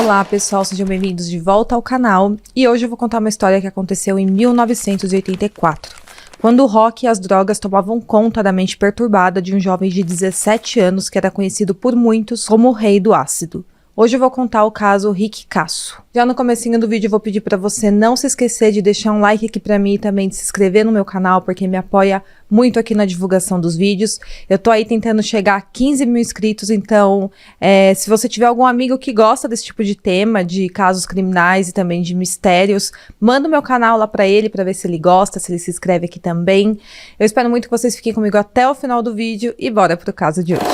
Olá pessoal, sejam bem-vindos de volta ao canal e hoje eu vou contar uma história que aconteceu em 1984, quando o rock e as drogas tomavam conta da mente perturbada de um jovem de 17 anos que era conhecido por muitos como o Rei do Ácido. Hoje eu vou contar o caso Rick Casso. Já no comecinho do vídeo eu vou pedir para você não se esquecer de deixar um like aqui para mim e também de se inscrever no meu canal, porque me apoia muito aqui na divulgação dos vídeos. Eu tô aí tentando chegar a 15 mil inscritos, então se você tiver algum amigo que gosta desse tipo de tema, de casos criminais e também de mistérios, manda o meu canal lá para ele, para ver se ele gosta, se ele se inscreve aqui também. Eu espero muito que vocês fiquem comigo até o final do vídeo e bora pro caso de hoje.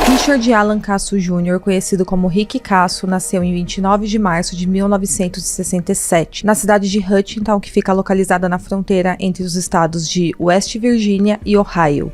Richard Alan Casso Jr., conhecido como Rick Casso, nasceu em 29 de março de 1967, na cidade de Huntington, que fica localizada na fronteira entre os estados de West Virginia e Ohio.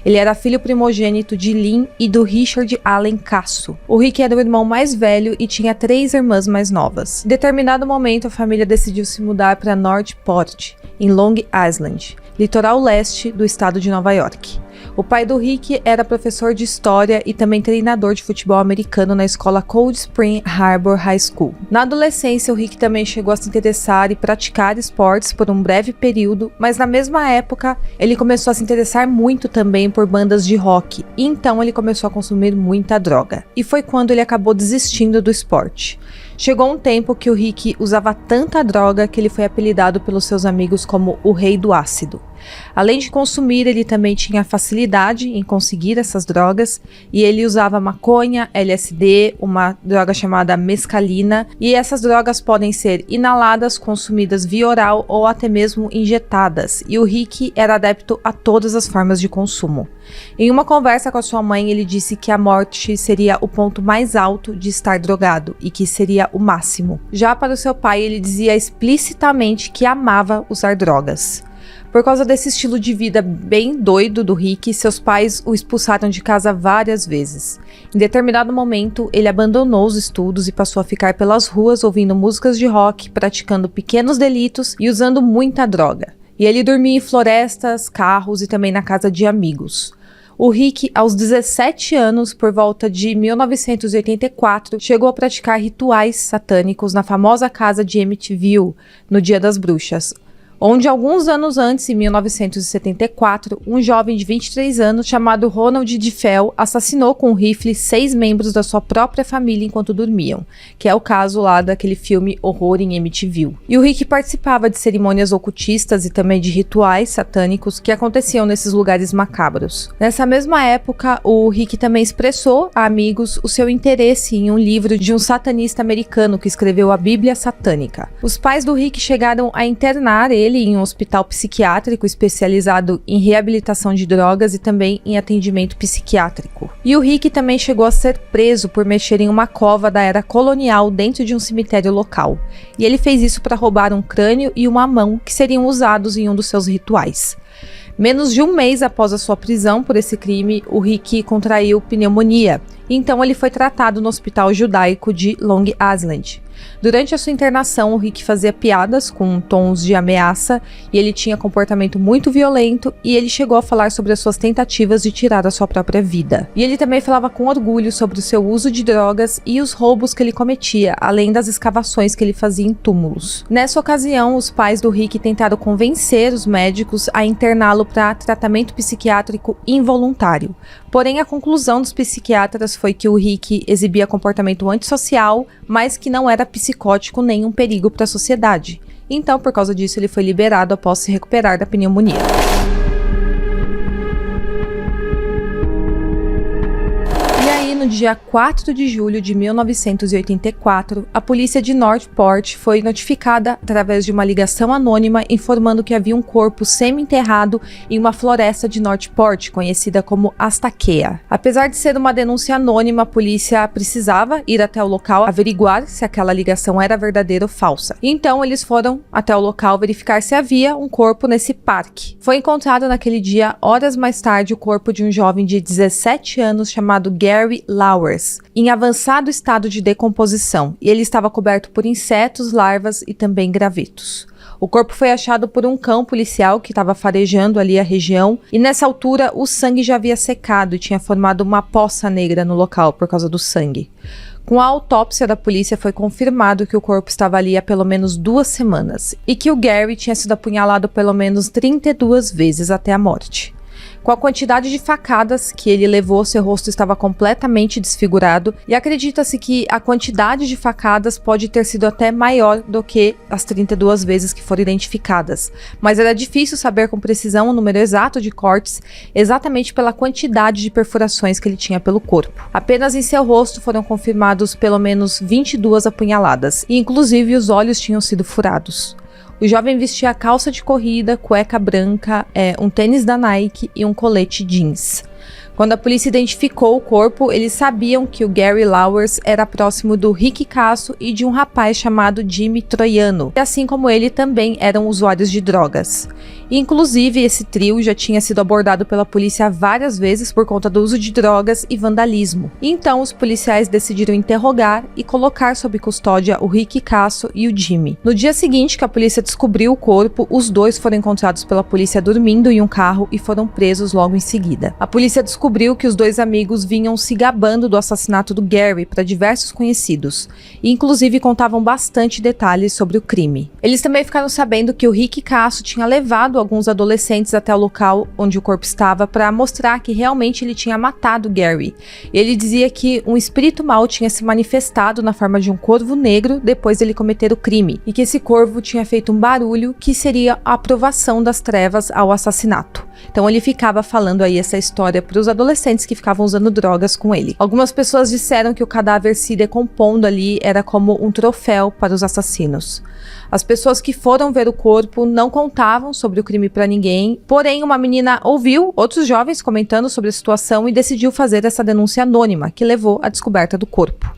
Ele era filho primogênito de Lynn e do Richard Allen Casso. O Rick era o irmão mais velho e tinha 3 irmãs mais novas. Em determinado momento, a família decidiu se mudar para Northport, em Long Island, litoral leste do estado de Nova York. O pai do Rick era professor de história e também treinador de futebol americano na escola Cold Spring Harbor High School. Na adolescência, o Rick também chegou a se interessar e praticar esportes por um breve período, mas na mesma época, ele começou a se interessar muito também por bandas de rock, e então ele começou a consumir muita droga. E foi quando ele acabou desistindo do esporte. Chegou um tempo que o Rick usava tanta droga que ele foi apelidado pelos seus amigos como o Rei do Ácido. Além de consumir, ele também tinha facilidade em conseguir essas drogas e ele usava maconha, LSD, uma droga chamada mescalina, e essas drogas podem ser inaladas, consumidas via oral ou até mesmo injetadas, e o Rick era adepto a todas as formas de consumo. Em uma conversa com a sua mãe, ele disse que a morte seria o ponto mais alto de estar drogado e que seria o máximo. Já para o seu pai, ele dizia explicitamente que amava usar drogas. Por causa desse estilo de vida bem doido do Rick, seus pais o expulsaram de casa várias vezes. Em determinado momento, ele abandonou os estudos e passou a ficar pelas ruas ouvindo músicas de rock, praticando pequenos delitos e usando muita droga. E ele dormia em florestas, carros e também na casa de amigos. O Rick, aos 17 anos, por volta de 1984, chegou a praticar rituais satânicos na famosa casa de Amityville, no Dia das Bruxas, onde alguns anos antes, em 1974, um jovem de 23 anos chamado Ronald DeFell assassinou com um rifle 6 membros da sua própria família enquanto dormiam, que é o caso lá daquele filme Horror em Amityville. E o Rick participava de cerimônias ocultistas e também de rituais satânicos que aconteciam nesses lugares macabros. Nessa mesma época, o Rick também expressou a amigos o seu interesse em um livro de um satanista americano que escreveu a Bíblia Satânica. Os pais do Rick chegaram a internar ele em um hospital psiquiátrico especializado em reabilitação de drogas e também em atendimento psiquiátrico. E o Rick também chegou a ser preso por mexer em uma cova da era colonial dentro de um cemitério local. E ele fez isso para roubar um crânio e uma mão que seriam usados em um dos seus rituais. Menos de um mês após a sua prisão por esse crime, o Rick contraiu pneumonia, e então ele foi tratado no hospital judaico de Long Island. Durante a sua internação, o Rick fazia piadas com tons de ameaça e ele tinha comportamento muito violento, e ele chegou a falar sobre as suas tentativas de tirar a sua própria vida. E ele também falava com orgulho sobre o seu uso de drogas e os roubos que ele cometia, além das escavações que ele fazia em túmulos. Nessa ocasião, os pais do Rick tentaram convencer os médicos a interná-lo para tratamento psiquiátrico involuntário. Porém, a conclusão dos psiquiatras foi que o Rick exibia comportamento antissocial, mas que não era psicótico nem um perigo para a sociedade. Então, por causa disso, ele foi liberado após se recuperar da pneumonia. No dia 4 de julho de 1984, a polícia de Northport foi notificada através de uma ligação anônima informando que havia um corpo semi-enterrado em uma floresta de Northport, conhecida como Astaquea. Apesar de ser uma denúncia anônima, a polícia precisava ir até o local averiguar se aquela ligação era verdadeira ou falsa. Então, eles foram até o local verificar se havia um corpo nesse parque. Foi encontrado naquele dia, horas mais tarde, o corpo de um jovem de 17 anos chamado Gary Lauwers, em avançado estado de decomposição, e ele estava coberto por insetos, larvas e também gravetos. O corpo foi achado por um cão policial que estava farejando ali a região, e nessa altura o sangue já havia secado e tinha formado uma poça negra no local por causa do sangue. Com a autópsia da polícia foi confirmado que o corpo estava ali há pelo menos 2 semanas e que o Gary tinha sido apunhalado pelo menos 32 vezes até a morte. Com a quantidade de facadas que ele levou, seu rosto estava completamente desfigurado e acredita-se que a quantidade de facadas pode ter sido até maior do que as 32 vezes que foram identificadas, mas era difícil saber com precisão o número exato de cortes, exatamente pela quantidade de perfurações que ele tinha pelo corpo. Apenas em seu rosto foram confirmados pelo menos 22 apunhaladas, e inclusive os olhos tinham sido furados. O jovem vestia calça de corrida, cueca branca, um tênis da Nike e um colete jeans. Quando a polícia identificou o corpo, eles sabiam que o Gary Lauwers era próximo do Rick Casso e de um rapaz chamado Jimmy Troiano, e assim como ele também eram usuários de drogas. Inclusive, esse trio já tinha sido abordado pela polícia várias vezes por conta do uso de drogas e vandalismo. Então, os policiais decidiram interrogar e colocar sob custódia o Rick Casso e o Jimmy. No dia seguinte que a polícia descobriu o corpo, os dois foram encontrados pela polícia dormindo em um carro e foram presos logo em seguida. A polícia descobriu que os dois amigos vinham se gabando do assassinato do Gary para diversos conhecidos, e inclusive contavam bastante detalhes sobre o crime. Eles também ficaram sabendo que o Rick Casso tinha levado alguns adolescentes até o local onde o corpo estava para mostrar que realmente ele tinha matado Gary. Ele dizia que um espírito mau tinha se manifestado na forma de um corvo negro depois dele cometer o crime, e que esse corvo tinha feito um barulho que seria a aprovação das trevas ao assassinato. Então ele ficava falando aí essa história para os adolescentes que ficavam usando drogas com ele. Algumas pessoas disseram que o cadáver se decompondo ali era como um troféu para os assassinos. As pessoas que foram ver o corpo não contavam sobre o crime para ninguém, porém uma menina ouviu outros jovens comentando sobre a situação e decidiu fazer essa denúncia anônima, que levou à descoberta do corpo.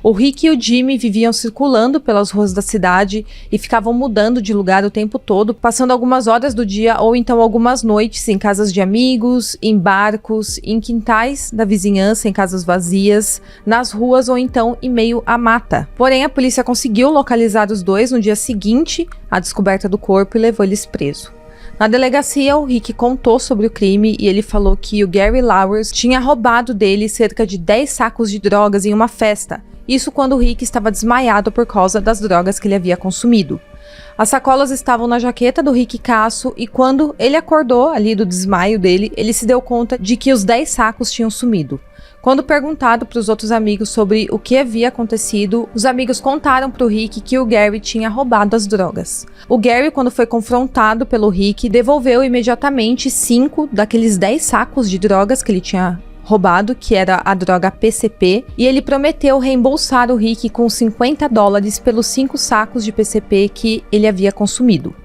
O Rick e o Jimmy viviam circulando pelas ruas da cidade e ficavam mudando de lugar o tempo todo, passando algumas horas do dia ou então algumas noites em casas de amigos, em barcos, em quintais da vizinhança, em casas vazias, nas ruas ou então em meio à mata. Porém, a polícia conseguiu localizar os dois no dia seguinte à descoberta do corpo e levou eles presos. Na delegacia, o Rick contou sobre o crime e ele falou que o Gary Lauwers tinha roubado dele cerca de 10 sacos de drogas em uma festa. Isso quando o Rick estava desmaiado por causa das drogas que ele havia consumido. As sacolas estavam na jaqueta do Rick Casso e quando ele acordou ali do desmaio dele, ele se deu conta de que os 10 sacos tinham sumido. Quando perguntado para os outros amigos sobre o que havia acontecido, os amigos contaram para o Rick que o Gary tinha roubado as drogas. O Gary, quando foi confrontado pelo Rick, devolveu imediatamente 5 daqueles 10 sacos de drogas que ele tinha roubado, que era a droga PCP, e ele prometeu reembolsar o Rick com $50 pelos 5 sacos de PCP que ele havia consumido.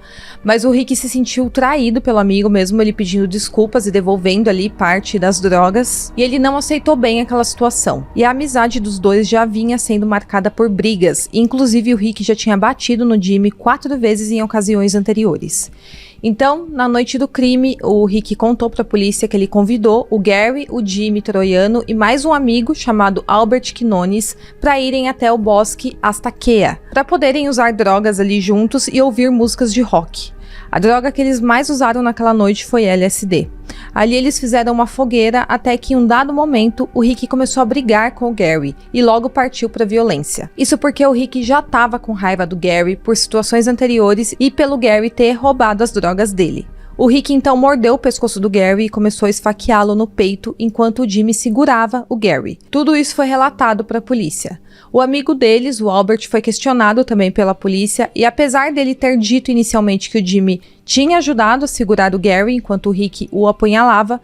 Mas o Rick se sentiu traído pelo amigo, mesmo ele pedindo desculpas e devolvendo ali parte das drogas, e ele não aceitou bem aquela situação. E a amizade dos dois já vinha sendo marcada por brigas, e inclusive o Rick já tinha batido no Jimmy 4 vezes em ocasiões anteriores. Então, na noite do crime, o Rick contou para a polícia que ele convidou o Gary, o Jimmy Troiano e mais um amigo chamado Albert Quinones para irem até o bosque Astaquea, para poderem usar drogas ali juntos e ouvir músicas de rock. A droga que eles mais usaram naquela noite foi LSD. Ali eles fizeram uma fogueira até que em um dado momento o Rick começou a brigar com o Gary e logo partiu para a violência. Isso porque o Rick já estava com raiva do Gary por situações anteriores e pelo Gary ter roubado as drogas dele. O Rick então mordeu o pescoço do Gary e começou a esfaqueá-lo no peito enquanto o Jimmy segurava o Gary. Tudo isso foi relatado para a polícia. O amigo deles, o Albert, foi questionado também pela polícia e apesar dele ter dito inicialmente que o Jimmy tinha ajudado a segurar o Gary enquanto o Rick o apunhalava,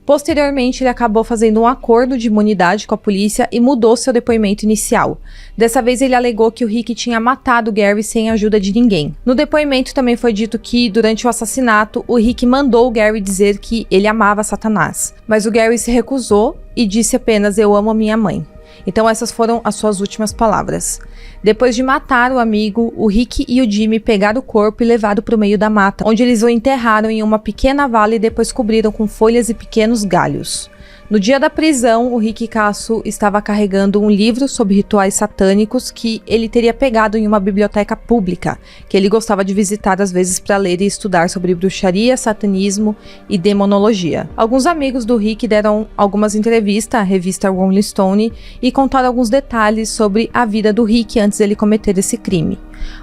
posteriormente ele acabou fazendo um acordo de imunidade com a polícia e mudou seu depoimento inicial. Dessa vez ele alegou que o Rick tinha matado o Gary sem a ajuda de ninguém. No depoimento também foi dito que, durante o assassinato, o Rick mandou o Gary dizer que ele amava Satanás. Mas o Gary se recusou e disse apenas "eu amo a minha mãe". Então essas foram as suas últimas palavras. Depois de matar o amigo, o Rick e o Jimmy pegaram o corpo e levaram para o meio da mata, onde eles o enterraram em uma pequena vala e depois cobriram com folhas e pequenos galhos. No dia da prisão, o Rick Casso estava carregando um livro sobre rituais satânicos que ele teria pegado em uma biblioteca pública, que ele gostava de visitar às vezes para ler e estudar sobre bruxaria, satanismo e demonologia. Alguns amigos do Rick deram algumas entrevistas à revista Rolling Stone e contaram alguns detalhes sobre a vida do Rick antes dele cometer esse crime.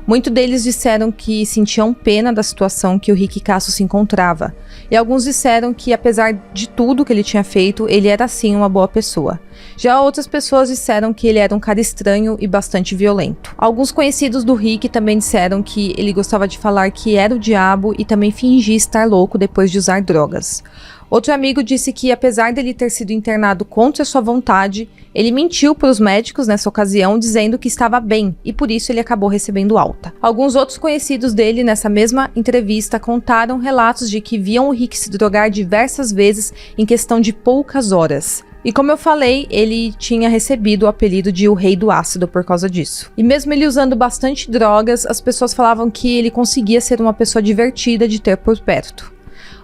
Muitos deles disseram que sentiam pena da situação que o Rick Casso se encontrava, e alguns disseram que, apesar de tudo que ele tinha feito, ele era sim uma boa pessoa. Já outras pessoas disseram que ele era um cara estranho e bastante violento. Alguns conhecidos do Rick também disseram que ele gostava de falar que era o diabo e também fingia estar louco depois de usar drogas. Outro amigo disse que, apesar dele ter sido internado contra sua vontade, ele mentiu para os médicos nessa ocasião, dizendo que estava bem, e por isso ele acabou recebendo alta. Alguns outros conhecidos dele, nessa mesma entrevista, contaram relatos de que viam o Rick se drogar diversas vezes em questão de poucas horas. E como eu falei, ele tinha recebido o apelido de o Rei do Ácido por causa disso. E mesmo ele usando bastante drogas, as pessoas falavam que ele conseguia ser uma pessoa divertida de ter por perto.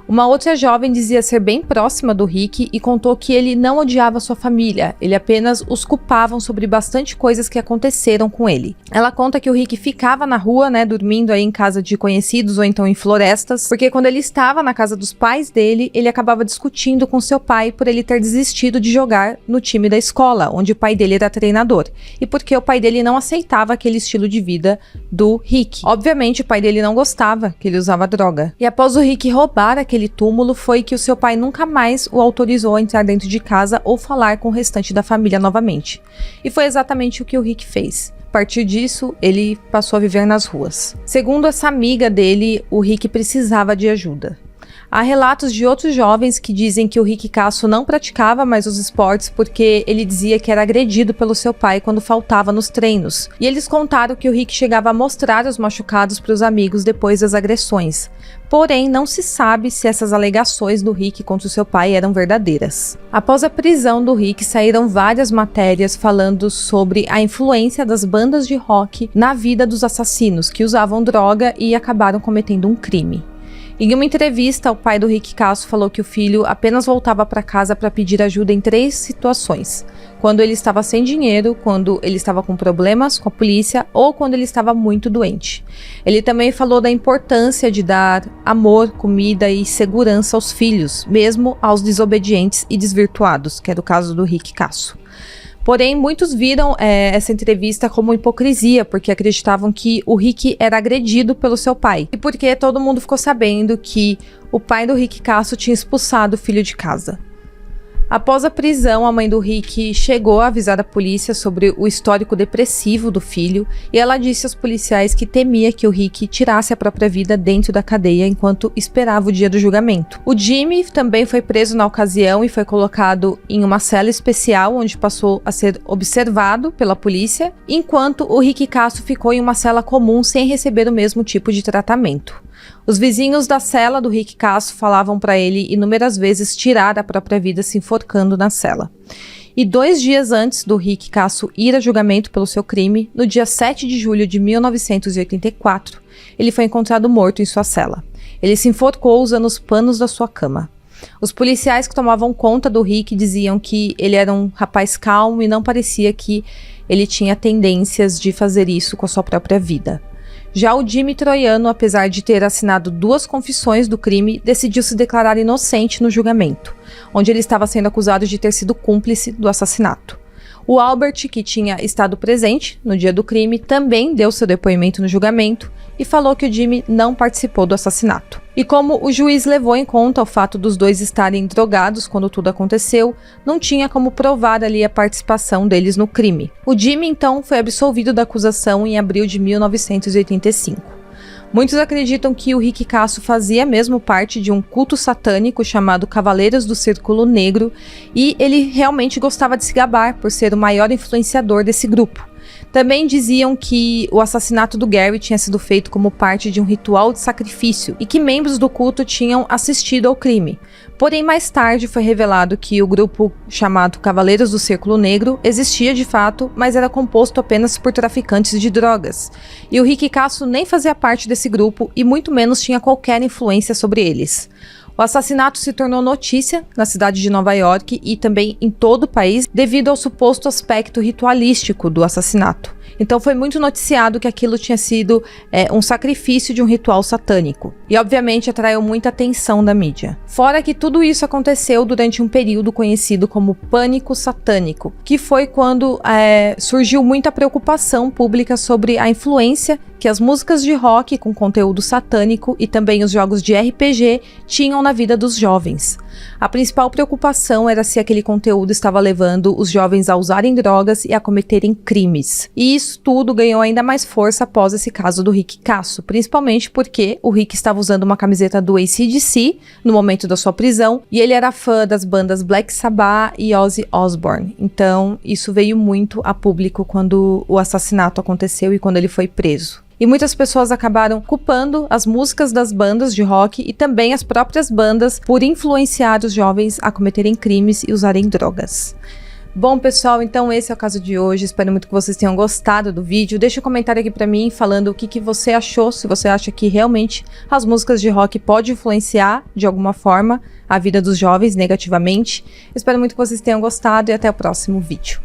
Uma outra jovem dizia ser bem próxima do Rick e contou que ele não odiava sua família, ele apenas os culpavam sobre bastante coisas que aconteceram com ele. Ela conta que o Rick ficava na rua, dormindo aí em casa de conhecidos ou então em florestas, porque quando ele estava na casa dos pais dele, ele acabava discutindo com seu pai por ele ter desistido de jogar no time da escola, onde o pai dele era treinador, e porque o pai dele não aceitava aquele estilo de vida do Rick. Obviamente, o pai dele não gostava que ele usava droga. E após o Rick roubar aquele túmulo, foi que o seu pai nunca mais o autorizou a entrar dentro de casa ou falar com o restante da família novamente. E foi exatamente o que o Rick fez. A partir disso, ele passou a viver nas ruas. Segundo essa amiga dele, o Rick precisava de ajuda. Há relatos de outros jovens que dizem que o Rick Casso não praticava mais os esportes porque ele dizia que era agredido pelo seu pai quando faltava nos treinos. E eles contaram que o Rick chegava a mostrar os machucados para os amigos depois das agressões. Porém, não se sabe se essas alegações do Rick contra o seu pai eram verdadeiras. Após a prisão do Rick, saíram várias matérias falando sobre a influência das bandas de rock na vida dos assassinos que usavam droga e acabaram cometendo um crime. Em uma entrevista, o pai do Rick Casso falou que o filho apenas voltava para casa para pedir ajuda em 3 situações: quando ele estava sem dinheiro, quando ele estava com problemas com a polícia ou quando ele estava muito doente. Ele também falou da importância de dar amor, comida e segurança aos filhos, mesmo aos desobedientes e desvirtuados, que era o caso do Rick Casso. Porém, muitos viram essa entrevista como hipocrisia, porque acreditavam que o Rick era agredido pelo seu pai. E porque todo mundo ficou sabendo que o pai do Rick Casso tinha expulsado o filho de casa. Após a prisão, a mãe do Rick chegou a avisar a polícia sobre o histórico depressivo do filho e ela disse aos policiais que temia que o Rick tirasse a própria vida dentro da cadeia enquanto esperava o dia do julgamento. O Jimmy também foi preso na ocasião e foi colocado em uma cela especial onde passou a ser observado pela polícia, enquanto o Rick Casso ficou em uma cela comum sem receber o mesmo tipo de tratamento. Os vizinhos da cela do Rick Casso falavam para ele inúmeras vezes tirar a própria vida se enforcando na cela. E 2 dias antes do Rick Casso ir a julgamento pelo seu crime, no dia 7 de julho de 1984, ele foi encontrado morto em sua cela. Ele se enforcou usando os panos da sua cama. Os policiais que tomavam conta do Rick diziam que ele era um rapaz calmo e não parecia que ele tinha tendências de fazer isso com a sua própria vida. Já o Jimmy Troiano, apesar de ter assinado 2 confissões do crime, decidiu se declarar inocente no julgamento, onde ele estava sendo acusado de ter sido cúmplice do assassinato. O Albert, que tinha estado presente no dia do crime, também deu seu depoimento no julgamento e falou que o Jimmy não participou do assassinato. E como o juiz levou em conta o fato dos 2 estarem drogados quando tudo aconteceu, não tinha como provar ali a participação deles no crime. O Jimmy, então, foi absolvido da acusação em abril de 1985. Muitos acreditam que o Rick Casso fazia mesmo parte de um culto satânico chamado Cavaleiros do Círculo Negro e ele realmente gostava de se gabar por ser o maior influenciador desse grupo. Também diziam que o assassinato do Gary tinha sido feito como parte de um ritual de sacrifício e que membros do culto tinham assistido ao crime. Porém, mais tarde foi revelado que o grupo chamado Cavaleiros do Círculo Negro existia de fato, mas era composto apenas por traficantes de drogas. E o Rick Casso nem fazia parte desse grupo e muito menos tinha qualquer influência sobre eles. O assassinato se tornou notícia na cidade de Nova York e também em todo o país devido ao suposto aspecto ritualístico do assassinato. Então foi muito noticiado que aquilo tinha sido um sacrifício de um ritual satânico. E obviamente atraiu muita atenção da mídia. Fora que tudo isso aconteceu durante um período conhecido como Pânico Satânico, que foi quando surgiu muita preocupação pública sobre a influência que as músicas de rock com conteúdo satânico e também os jogos de RPG tinham na vida dos jovens. A principal preocupação era se aquele conteúdo estava levando os jovens a usarem drogas e a cometerem crimes. E isso tudo ganhou ainda mais força após esse caso do Rick Casso, principalmente porque o Rick estava usando uma camiseta do AC/DC no momento da sua prisão e ele era fã das bandas Black Sabbath e Ozzy Osbourne. Então isso veio muito a público quando o assassinato aconteceu e quando ele foi preso. E muitas pessoas acabaram culpando as músicas das bandas de rock e também as próprias bandas por influenciar os jovens a cometerem crimes e usarem drogas. Bom, pessoal, então esse é o caso de hoje. Espero muito que vocês tenham gostado do vídeo. Deixa um comentário aqui pra mim falando o que você achou, se você acha que realmente as músicas de rock podem influenciar de alguma forma a vida dos jovens negativamente. Espero muito que vocês tenham gostado e até o próximo vídeo.